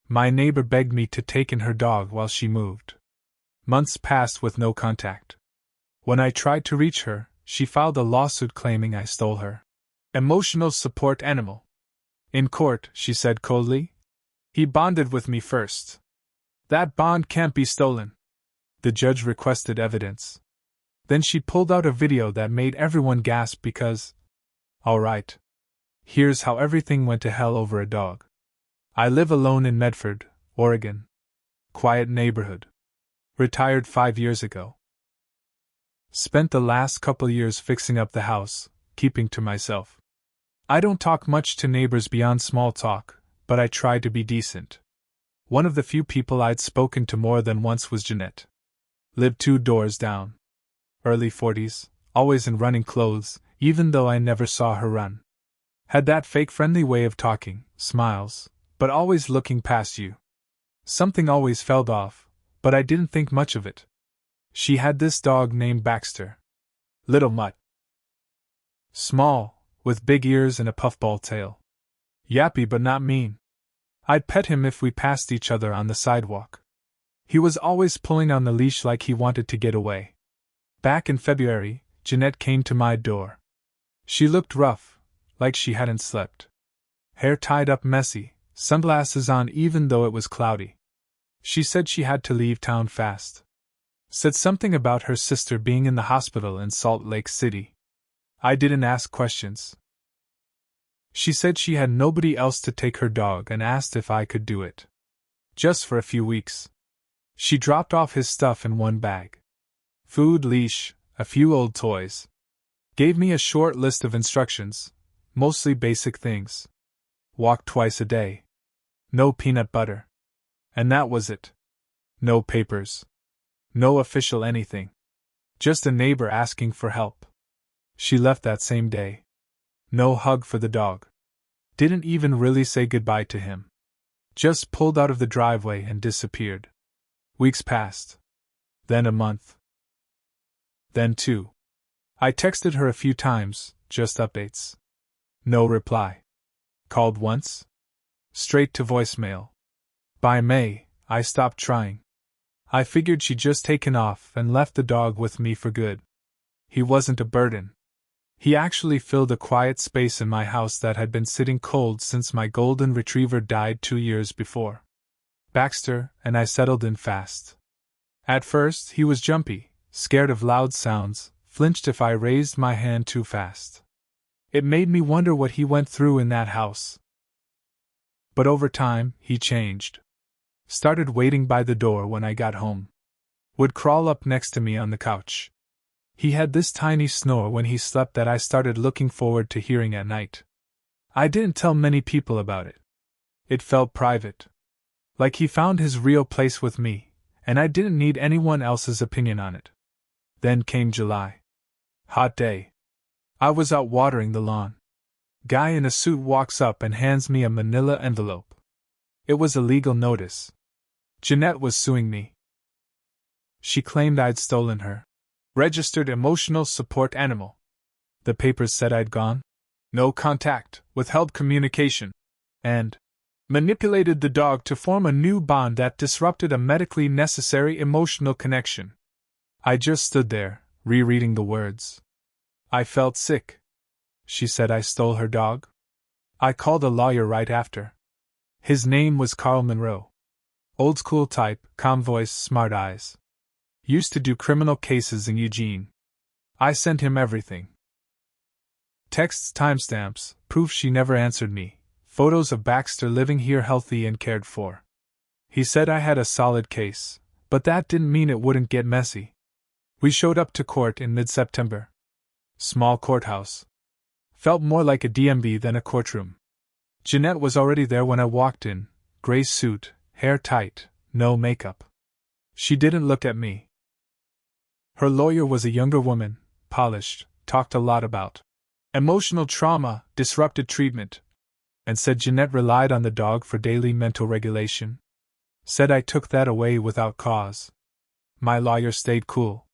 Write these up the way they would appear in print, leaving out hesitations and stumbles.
My neighbor begged me to take in her dog while she moved. Months passed with no contact. When I tried to reach her, she filed a lawsuit claiming I stole her emotional support animal. In court, she said coldly, "He bonded with me first. That bond can't be stolen." The judge requested evidence. Then she pulled out a video that made everyone gasp because, alright, here's how everything went to hell over a dog. I live alone in Medford, Oregon. Quiet neighborhood. Retired 5 years ago. Spent the last couple years fixing up the house, keeping to myself. I don't talk much to neighbors beyond small talk, but I try to be decent. One of the few people I'd spoken to more than once was Jeanette. Lived 2 doors down. Early 40s, always in running clothes, even though I never saw her run. Had that fake friendly way of talking, smiles, but always looking past you. Something always fell off, but I didn't think much of it. She had this dog named Baxter. Little mutt. Small, with big ears and a puffball tail. Yappy but not mean. I'd pet him if we passed each other on the sidewalk. He was always pulling on the leash like he wanted to get away. Back in February, Jeanette came to my door. She looked rough, like she hadn't slept. Hair tied up messy, sunglasses on even though it was cloudy. She said she had to leave town fast. Said something about her sister being in the hospital in Salt Lake City. I didn't ask questions. She said she had nobody else to take her dog and asked if I could do it. Just for a few weeks. She dropped off his stuff in one bag. Food, leash, a few old toys. Gave me a short list of instructions, mostly basic things. Walk twice a day. No peanut butter. And that was it. No papers. No official anything. Just a neighbor asking for help. She left that same day. No hug for the dog. Didn't even really say goodbye to him. Just pulled out of the driveway and disappeared. Weeks passed. Then a month. Then 2. I texted her a few times, just updates. No reply. Called once. Straight to voicemail. By May, I stopped trying. I figured she'd just taken off and left the dog with me for good. He wasn't a burden. He actually filled a quiet space in my house that had been sitting cold since my golden retriever died 2 years before. Baxter and I settled in fast. At first, he was jumpy, scared of loud sounds, flinched if I raised my hand too fast. It made me wonder what he went through in that house. But over time, he changed. Started waiting by the door when I got home. Would crawl up next to me on the couch. He had this tiny snore when he slept that I started looking forward to hearing at night. I didn't tell many people about it. It felt private. Like he found his real place with me, and I didn't need anyone else's opinion on it. Then came July. Hot day. I was out watering the lawn. Guy in a suit walks up and hands me a manila envelope. It was a legal notice. Jeanette was suing me. She claimed I'd stolen her. Registered emotional support animal. The papers said I'd gone. No contact, withheld communication. And manipulated the dog to form a new bond that disrupted a medically necessary emotional connection. I just stood there, rereading the words. I felt sick. She said I stole her dog. I called a lawyer right after. His name was Carl Monroe. Old school type, calm voice, smart eyes. Used to do criminal cases in Eugene. I sent him everything. Texts, timestamps, proof she never answered me, photos of Baxter living here healthy and cared for. He said I had a solid case, but that didn't mean it wouldn't get messy. We showed up to court in mid-September. Small courthouse. Felt more like a DMV than a courtroom. Jeanette was already there when I walked in, gray suit, hair tight, no makeup. She didn't look at me. Her lawyer was a younger woman, polished, talked a lot about emotional trauma, disrupted treatment, and said Jeanette relied on the dog for daily mental regulation. Said I took that away without cause. My lawyer stayed cool.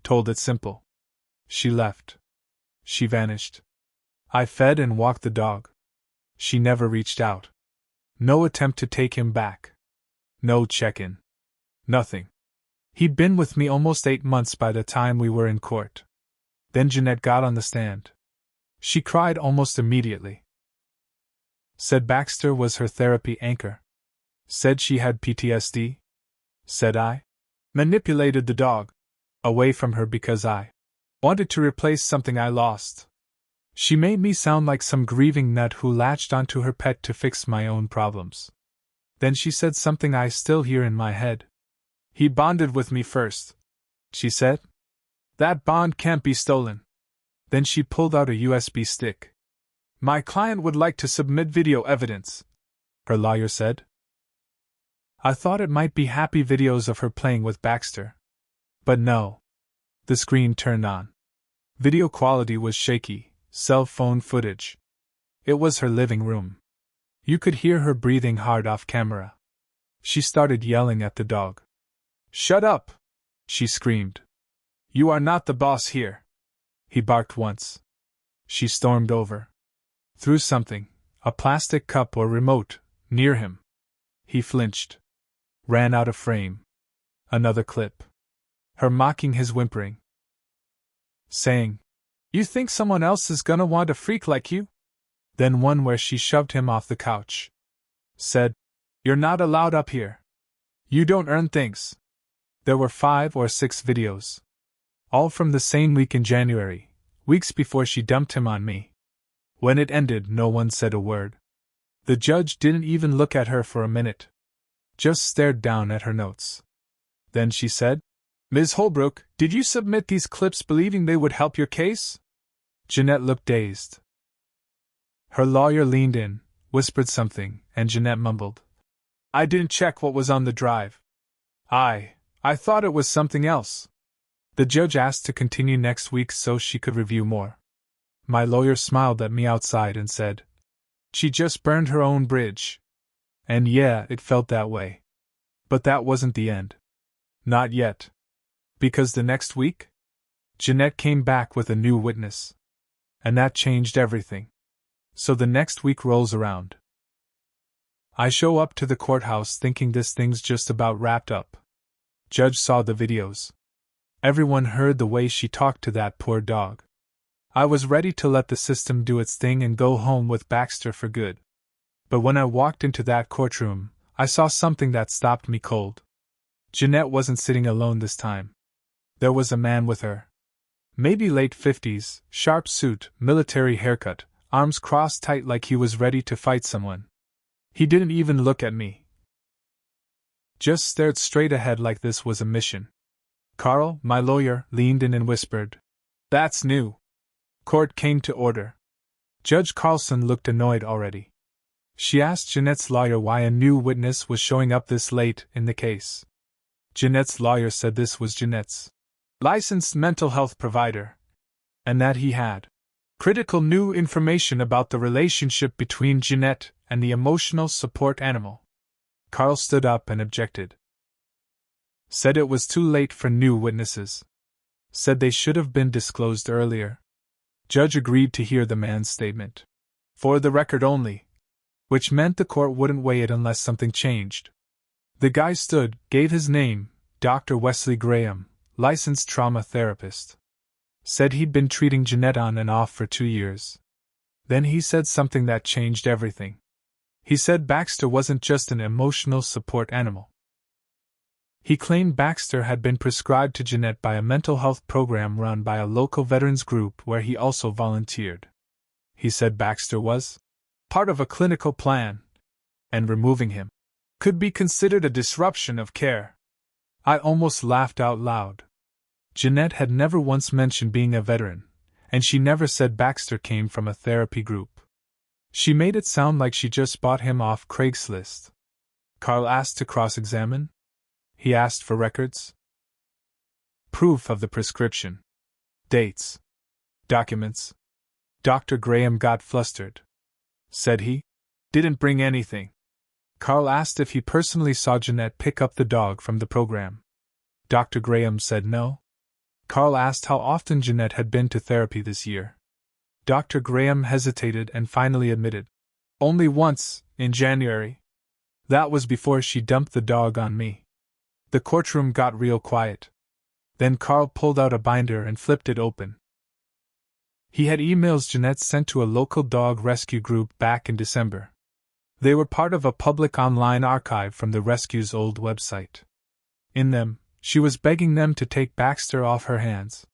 Told it simple. She left. She vanished. I fed and walked the dog. She never reached out. No attempt to take him back. No check-in. Nothing. He'd been with me almost 8 months by the time we were in court. Then Jeanette got on the stand. She cried almost immediately. Said Baxter was her therapy anchor. Said she had PTSD. Said I manipulated the dog away from her because I wanted to replace something I lost. She made me sound like some grieving nut who latched onto her pet to fix my own problems. Then she said something I still hear in my head. He bonded with me first, she said. That bond can't be stolen. Then she pulled out a USB stick. My client would like to submit video evidence, her lawyer said. I thought it might be happy videos of her playing with Baxter. But no. The screen turned on. Video quality was shaky, cell phone footage. It was her living room. You could hear her breathing hard off camera. She started yelling at the dog. Shut up! She screamed. You are not the boss here. He barked once. She stormed over. Threw something, a plastic cup or remote, near him. He flinched. Ran out of frame. Another clip. Her mocking his whimpering. Saying, You think someone else is gonna want a freak like you? Then one where she shoved him off the couch. Said, You're not allowed up here. You don't earn things. There were 5 or 6 videos. All from the same week in January, weeks before she dumped him on me. When it ended, no one said a word. The judge didn't even look at her for a minute. Just stared down at her notes. Then she said, Ms. Holbrook, did you submit these clips believing they would help your case? Jeanette looked dazed. Her lawyer leaned in, whispered something, and Jeanette mumbled. I didn't check what was on the drive. I thought it was something else. The judge asked to continue next week so she could review more. My lawyer smiled at me outside and said, She just burned her own bridge. And yeah, it felt that way. But that wasn't the end. Not yet. Because the next week, Jeanette came back with a new witness. And that changed everything. So the next week rolls around. I show up to the courthouse thinking this thing's just about wrapped up. Judge saw the videos. Everyone heard the way she talked to that poor dog. I was ready to let the system do its thing and go home with Baxter for good. But when I walked into that courtroom, I saw something that stopped me cold. Jeanette wasn't sitting alone this time. There was a man with her. Maybe late 50s, sharp suit, military haircut, arms crossed tight like he was ready to fight someone. He didn't even look at me. Just stared straight ahead like this was a mission. Carl, my lawyer, leaned in and whispered, That's new. Court came to order. Judge Carlson looked annoyed already. She asked Jeanette's lawyer why a new witness was showing up this late in the case. Jeanette's lawyer said this was Jeanette's licensed mental health provider, and that he had critical new information about the relationship between Jeanette and the emotional support animal. Carl stood up and objected. Said it was too late for new witnesses. Said they should have been disclosed earlier. Judge agreed to hear the man's statement. For the record only. Which meant the court wouldn't weigh it unless something changed. The guy stood, gave his name, Dr. Wesley Graham, licensed trauma therapist. Said he'd been treating Jeanette on and off for 2 years. Then he said something that changed everything. He said Baxter wasn't just an emotional support animal. He claimed Baxter had been prescribed to Jeanette by a mental health program run by a local veterans group where he also volunteered. He said Baxter was part of a clinical plan, and removing him could be considered a disruption of care. I almost laughed out loud. Jeanette had never once mentioned being a veteran, and she never said Baxter came from a therapy group. She made it sound like she just bought him off Craigslist. Carl asked to cross-examine. He asked for records. Proof of the prescription. Dates. Documents. Dr. Graham got flustered. Said he didn't bring anything. Carl asked if he personally saw Jeanette pick up the dog from the program. Dr. Graham said no. Carl asked how often Jeanette had been to therapy this year. Dr. Graham hesitated and finally admitted. Only once, in January. That was before she dumped the dog on me. The courtroom got real quiet. Then Carl pulled out a binder and flipped it open. He had emails Jeanette sent to a local dog rescue group back in December. They were part of a public online archive from the rescue's old website. In them, she was begging them to take Baxter off her hands.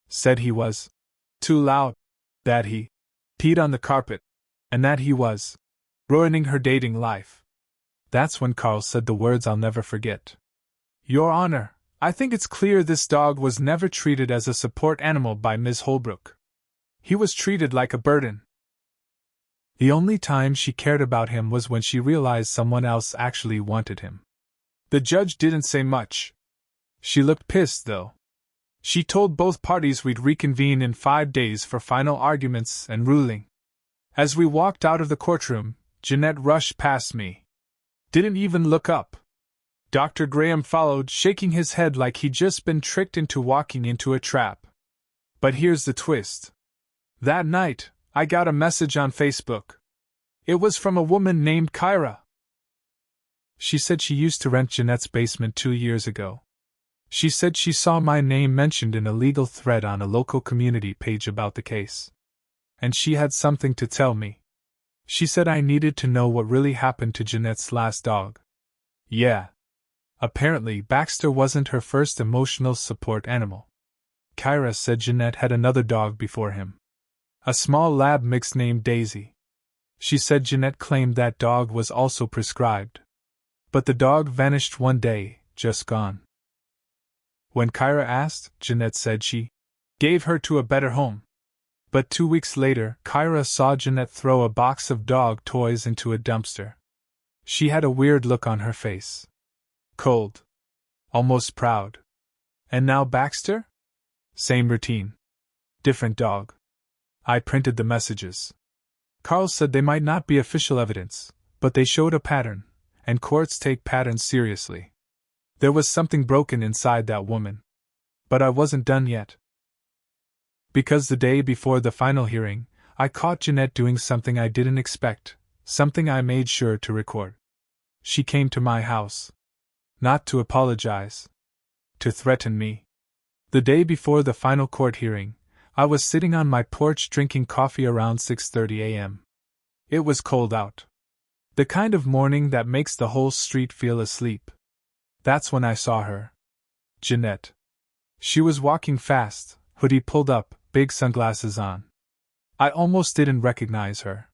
Said he was too loud, that he peed on the carpet, and that he was ruining her dating life. That's when Carl said the words I'll never forget. Your Honor, I think it's clear this dog was never treated as a support animal by Ms. Holbrook. He was treated like a burden. The only time she cared about him was when she realized someone else actually wanted him. The judge didn't say much. She looked pissed, though. She told both parties we'd reconvene in 5 days for final arguments and ruling. As we walked out of the courtroom, Jeanette rushed past me. Didn't even look up. Dr. Graham followed, shaking his head like he'd just been tricked into walking into a trap. But here's the twist. That night, I got a message on Facebook. It was from a woman named Kyra. She said she used to rent Jeanette's basement 2 years ago. She said she saw my name mentioned in a legal thread on a local community page about the case. And she had something to tell me. She said I needed to know what really happened to Jeanette's last dog. Yeah. Apparently, Baxter wasn't her first emotional support animal. Kyra said Jeanette had another dog before him. A small lab mix named Daisy. She said Jeanette claimed that dog was also prescribed. But the dog vanished one day, just gone. When Kyra asked, Jeanette said she gave her to a better home. But 2 weeks later, Kyra saw Jeanette throw a box of dog toys into a dumpster. She had a weird look on her face. Cold. Almost proud. And now Baxter? Same routine. Different dog. I printed the messages. Carl said they might not be official evidence, but they showed a pattern, and courts take patterns seriously. There was something broken inside that woman. But I wasn't done yet. Because the day before the final hearing, I caught Jeanette doing something I didn't expect, something I made sure to record. She came to my house. Not to apologize. To threaten me. The day before the final court hearing, I was sitting on my porch drinking coffee around 6:30 a.m. It was cold out. The kind of morning that makes the whole street feel asleep. That's when I saw her. Jeanette. She was walking fast, hoodie pulled up, big sunglasses on. I almost didn't recognize her.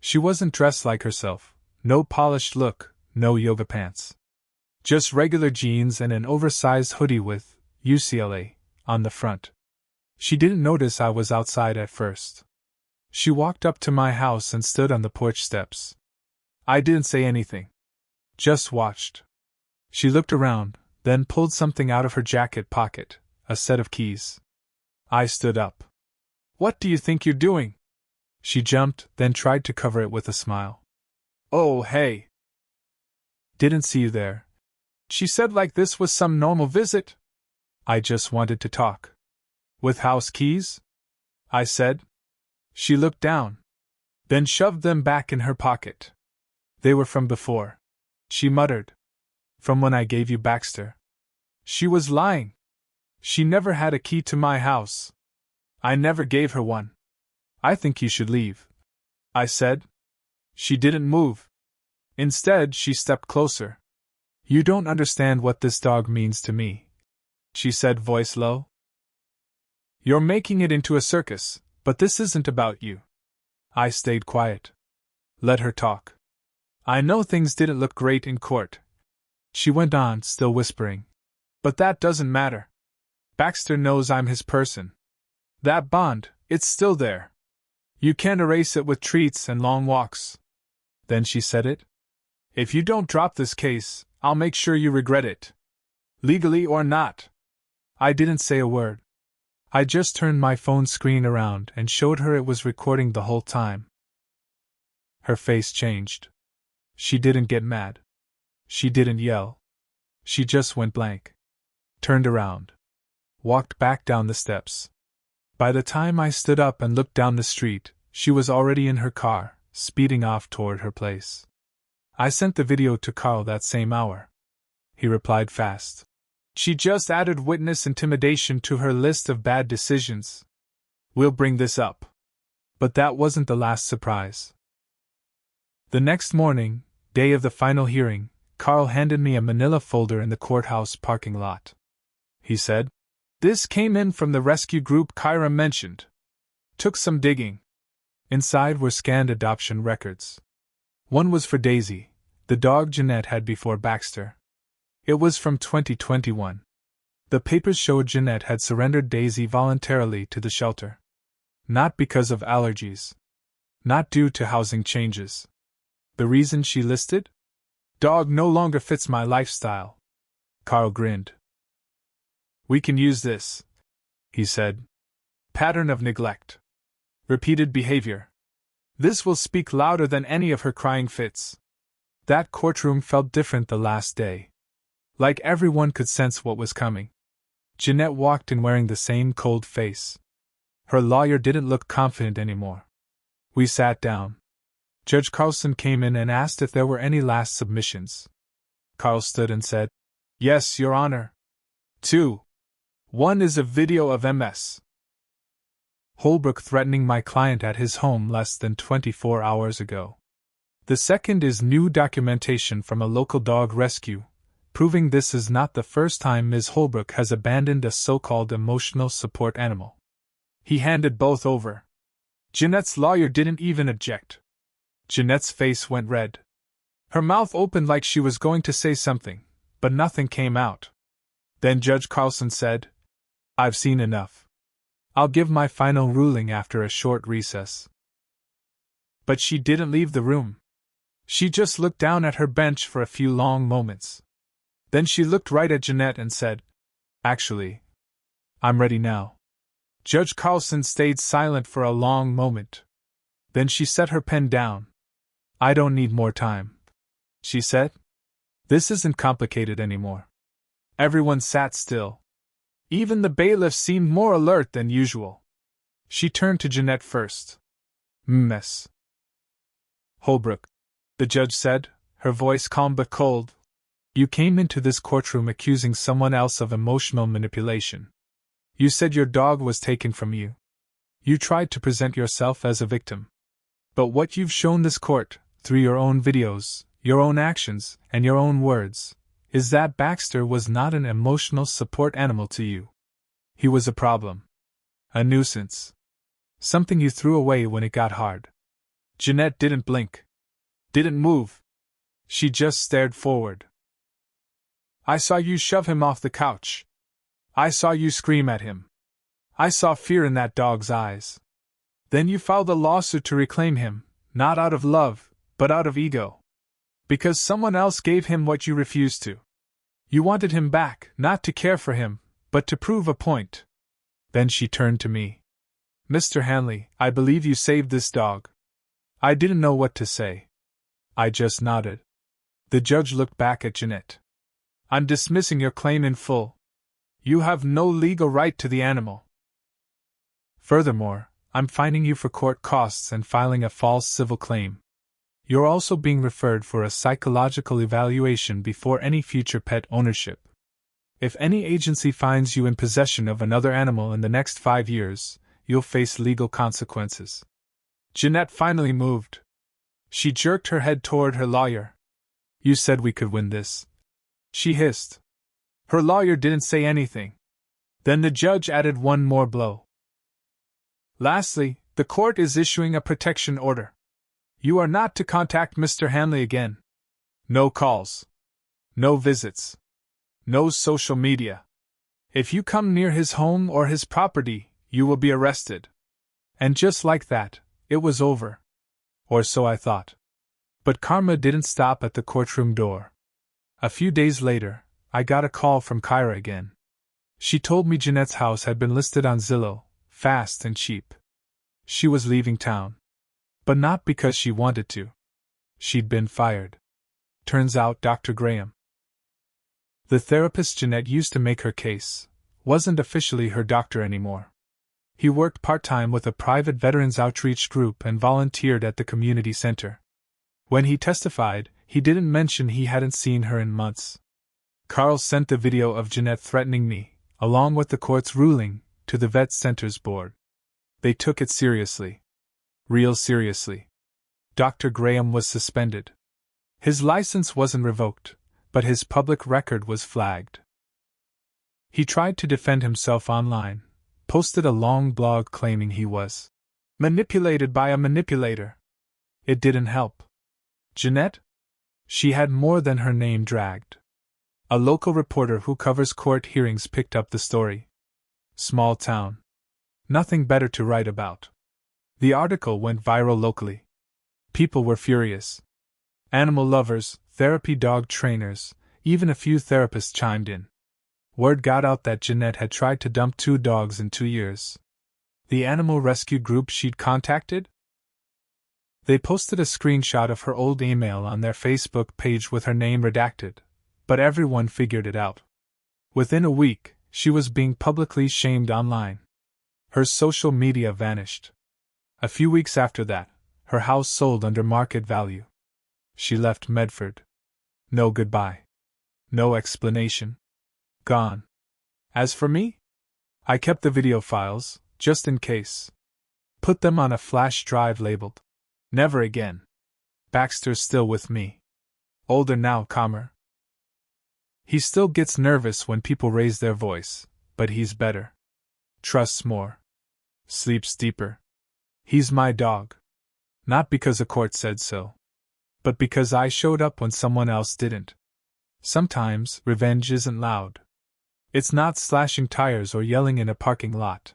She wasn't dressed like herself, no polished look, no yoga pants. Just regular jeans and an oversized hoodie with UCLA on the front. She didn't notice I was outside at first. She walked up to my house and stood on the porch steps. I didn't say anything. Just watched. She looked around, then pulled something out of her jacket pocket, a set of keys. I stood up. What do you think you're doing? She jumped, then tried to cover it with a smile. Oh, hey. Didn't see you there. She said like this was some normal visit. I just wanted to talk. With house keys? I said. She looked down. Then shoved them back in her pocket. They were from before. She muttered. From when I gave you Baxter. She was lying. She never had a key to my house. I never gave her one. I think you should leave. I said. She didn't move. Instead, she stepped closer. You don't understand what this dog means to me, she said, voice low. You're making it into a circus, but this isn't about you. I stayed quiet. Let her talk. I know things didn't look great in court. She went on, still whispering. But that doesn't matter. Baxter knows I'm his person. That bond, it's still there. You can't erase it with treats and long walks. Then she said it. If you don't drop this case, I'll make sure you regret it. Legally or not. I didn't say a word. I just turned my phone screen around and showed her it was recording the whole time. Her face changed. She didn't get mad. She didn't yell. She just went blank. Turned around. Walked back down the steps. By the time I stood up and looked down the street, she was already in her car, speeding off toward her place. I sent the video to Carl that same hour. He replied fast. She just added witness intimidation to her list of bad decisions. We'll bring this up. But that wasn't the last surprise. The next morning, day of the final hearing, Carl handed me a manila folder in the courthouse parking lot. He said, "This came in from the rescue group Kyra mentioned. Took some digging." Inside were scanned adoption records. One was for Daisy, the dog Jeanette had before Baxter. It was from 2021. The papers showed Jeanette had surrendered Daisy voluntarily to the shelter. Not because of allergies. Not due to housing changes. The reason she listed? Dog no longer fits my lifestyle. Carl grinned. We can use this, he said. Pattern of neglect. Repeated behavior. This will speak louder than any of her crying fits. That courtroom felt different the last day. Like everyone could sense what was coming. Jeanette walked in wearing the same cold face. Her lawyer didn't look confident anymore. We sat down. Judge Carlson came in and asked if there were any last submissions. Carl stood and said, "Yes, Your Honor. 2. One is a video of Ms. Holbrook threatening my client at his home less than 24 hours ago. The second is new documentation from a local dog rescue, proving this is not the first time Ms. Holbrook has abandoned a so-called emotional support animal." He handed both over. Jeanette's lawyer didn't even object. Jeanette's face went red. Her mouth opened like she was going to say something, but nothing came out. Then Judge Carlson said, "I've seen enough. I'll give my final ruling after a short recess." But she didn't leave the room. She just looked down at her bench for a few long moments. Then she looked right at Jeanette and said, "Actually, I'm ready now." Judge Carlson stayed silent for a long moment. Then she set her pen down. "I don't need more time," she said. "This isn't complicated anymore." Everyone sat still. Even the bailiff seemed more alert than usual. She turned to Jeanette first. "Miss Holbrook," the judge said, her voice calm but cold, "you came into this courtroom accusing someone else of emotional manipulation. You said your dog was taken from you. You tried to present yourself as a victim. But what you've shown this court, through your own videos, your own actions, and your own words, is that Baxter was not an emotional support animal to you. He was a problem. A nuisance. Something you threw away when it got hard." Jeanette didn't blink. Didn't move. She just stared forward. "I saw you shove him off the couch. I saw you scream at him. I saw fear in that dog's eyes. Then you filed a lawsuit to reclaim him, not out of love, but out of ego. Because someone else gave him what you refused to. You wanted him back, not to care for him, but to prove a point." Then she turned to me. "Mr. Hanley, I believe you saved this dog." I didn't know what to say. I just nodded. The judge looked back at Jeanette. "I'm dismissing your claim in full. You have no legal right to the animal. Furthermore, I'm fining you for court costs and filing a false civil claim. You're also being referred for a psychological evaluation before any future pet ownership. If any agency finds you in possession of another animal in the next 5 years, you'll face legal consequences." Jeanette finally moved. She jerked her head toward her lawyer. "You said we could win this," she hissed. Her lawyer didn't say anything. Then the judge added one more blow. "Lastly, the court is issuing a protection order. You are not to contact Mr. Hanley again. No calls. No visits. No social media. If you come near his home or his property, you will be arrested." And just like that, it was over. Or so I thought. But karma didn't stop at the courtroom door. A few days later, I got a call from Kyra again. She told me Jeanette's house had been listed on Zillow, fast and cheap. She was leaving town. But not because she wanted to. She'd been fired. Turns out Dr. Graham, the therapist Jeanette used to make her case, wasn't officially her doctor anymore. He worked part-time with a private veterans outreach group and volunteered at the community center. When he testified, he didn't mention he hadn't seen her in months. Carl sent the video of Jeanette threatening me, along with the court's ruling, to the vet center's board. They took it seriously. Real seriously. Dr. Graham was suspended. His license wasn't revoked, but his public record was flagged. He tried to defend himself online, posted a long blog claiming he was manipulated by a manipulator. It didn't help. Jeanette? She had more than her name dragged. A local reporter who covers court hearings picked up the story. Small town. Nothing better to write about. The article went viral locally. People were furious. Animal lovers, therapy dog trainers, even a few therapists chimed in. Word got out that Jeanette had tried to dump 2 dogs in 2 years. The animal rescue group she'd contacted? They posted a screenshot of her old email on their Facebook page with her name redacted, but everyone figured it out. Within a week, she was being publicly shamed online. Her social media vanished. A few weeks after that, her house sold under market value. She left Medford. No goodbye. No explanation. Gone. As for me? I kept the video files, just in case. Put them on a flash drive labeled "Never Again." Baxter's still with me. Older now, calmer. He still gets nervous when people raise their voice, but he's better. Trusts more. Sleeps deeper. He's my dog. Not because a court said so, but because I showed up when someone else didn't. Sometimes revenge isn't loud. It's not slashing tires or yelling in a parking lot.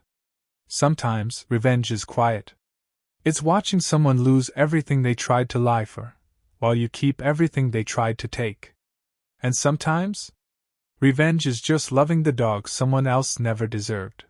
Sometimes revenge is quiet. It's watching someone lose everything they tried to lie for, while you keep everything they tried to take. And sometimes, revenge is just loving the dog someone else never deserved.